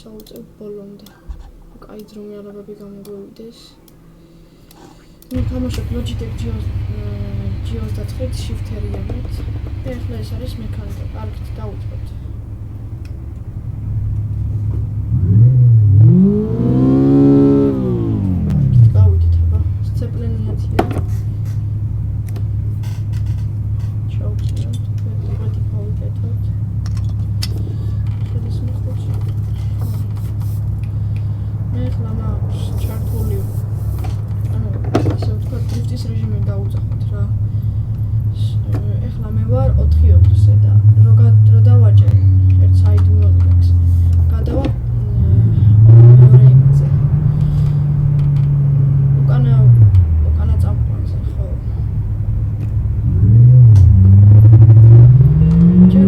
წავუწევ ბოლომდე. კაი ძრომიარებები გამოგვივიდეს. ვთამაშობ Logitech G29 Shift-ერიანით. და ახლა ეს არის მექანიკა. კარგით დავუწყებთ. გავიდით აბა. სცეპლენიათია. ჩავწევთ. ვეტი გავიკეთოთ. შედის მოხდეთ. მე ახლა მაქვს ჩართული დრიფტის რეჟიმი დავუძახოთ რა. ეხლა მე ვარ 4-4-ზე და რო დავაჭერ ერთ საიდ უნოდინებს. გადავა მეორე იმაზე. უკანა წამყვანზე, ხო. ჯერ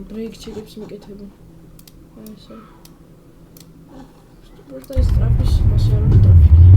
ბრეიქ ჩეკებს მიკეთებო. ესე. Просто из трапез масიარო ტრაფიკი.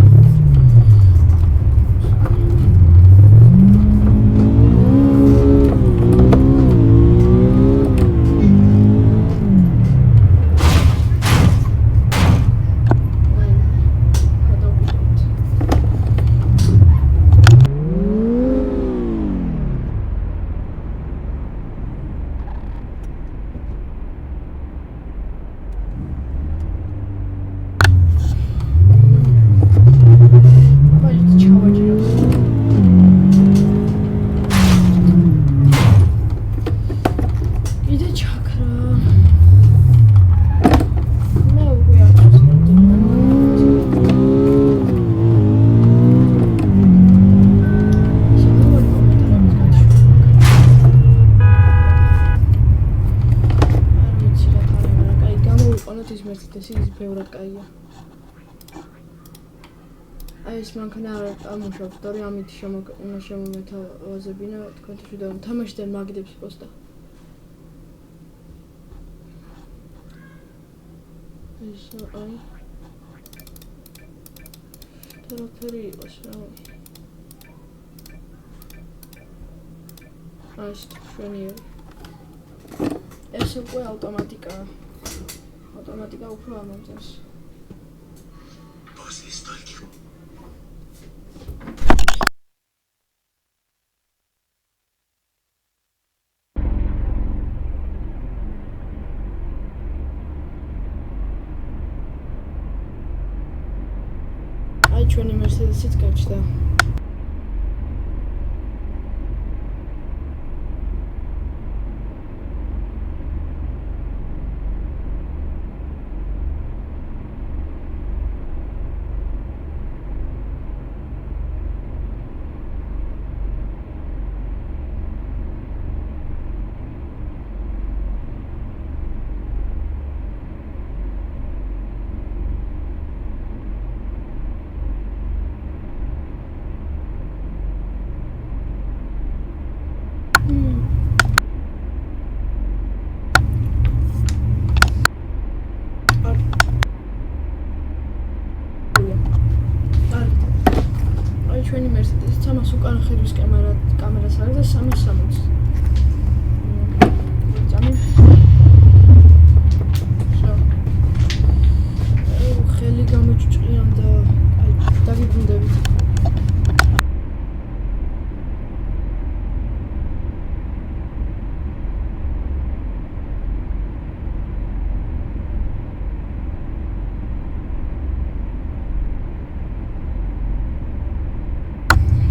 ეს მანქანა არ ამუშავებს, თორე ამით შემომეთავაზებინა თქვენთვის და თამაშიდან მაგდებს პოსტა. ეს აი. თორე იყოს რა. ეს ჩვენია. ეს უკვე ავტომატიკაა. ავტომატიკა უფრო ამომწევს. ჩვენი Mercedes-იც გაჩნდა. ჩვენი Mercedes-იც ამას უკან ხედვის კამერას არის და 360. ძამი. ხელი გამოჭჭყიან და აი დაგიბრუნდებით.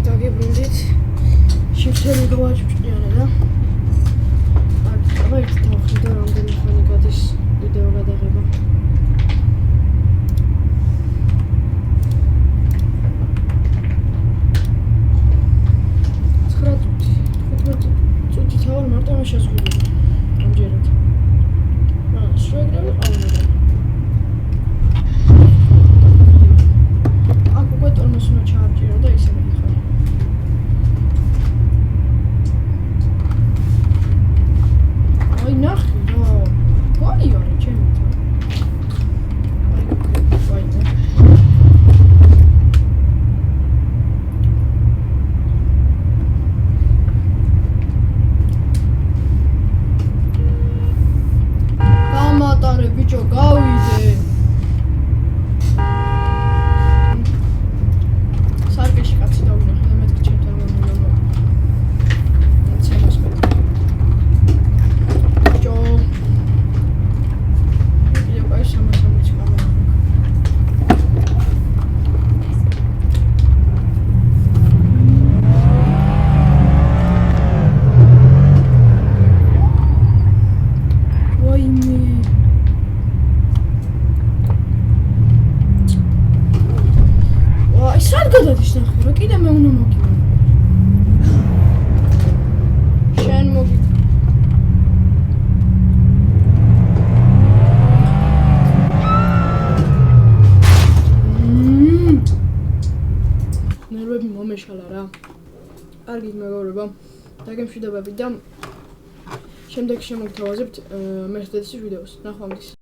გაგიბრუნდით შიფტები გავაჭჭყიანე და აბა ერთი თავი და რამდენი ხანი გადის ვიდეო გადაღება. წუთი თავი მარტო ამ შეზღუდული ამჯერად. შეგრები ყავდა. აქ უკვე ტორმოს უნდა ჩაარჭირო და ისე მიხარ. აი ნახე რა. ვაი არა ჩემი ცა. ვაი ნახე. გამატარე ბიჭო გავიდე. სარკეში კაცი დავინახე და მეთქი ჩემთან მომულო. დაცემოს მე. ბიჭო. ვიდეო კაი 360 კამერა. ვაიმე. სად გადადის ნახე რა კიდე მე უნდა მოგივა შენ მოგი ნერვები მომეშალა რა კარგი მეგობრებო დაგემშვიდობებით და შემდეგ შემოგთავაზებთ მერცდესის ვიდეოს. ნახვამდის.